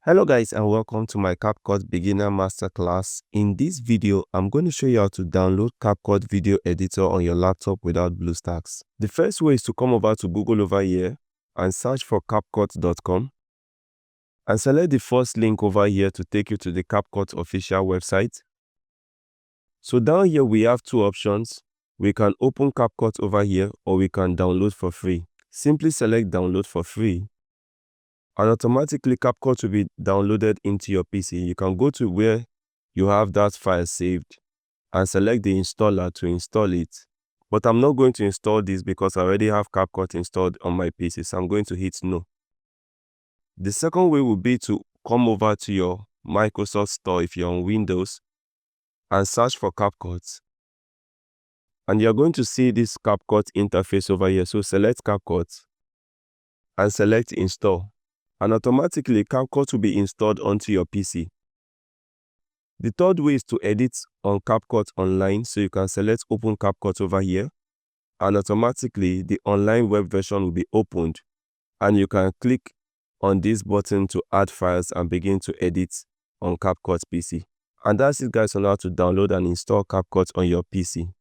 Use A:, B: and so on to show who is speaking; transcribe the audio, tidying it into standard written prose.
A: Hello guys and welcome to my CapCut beginner masterclass. In this video, I'm going to show you how to download CapCut video editor on your laptop without Bluestacks. The first way is to come over to Google over here and search for CapCut.com and select the first link over here to take you to the CapCut official website. So down here we have two options. We can open CapCut over here or we can download for free. Simply select download for free and automatically CapCut will be downloaded into your PC. You can go to where you have that file saved and select the installer to install it. But I'm not going to install this because I already have CapCut installed on my PC, so I'm going to hit no. The second way would be to come over to your Microsoft Store if you're on Windows and search for CapCut. And you're going to see this CapCut interface over here. So select CapCut and select install. And automatically CapCut will be installed onto your PC. The third way is to edit on CapCut online, so you can select open CapCut over here and automatically the online web version will be opened and you can click on this button to add files and begin to edit on CapCut PC. And that's it guys on how to download and install CapCut on your PC.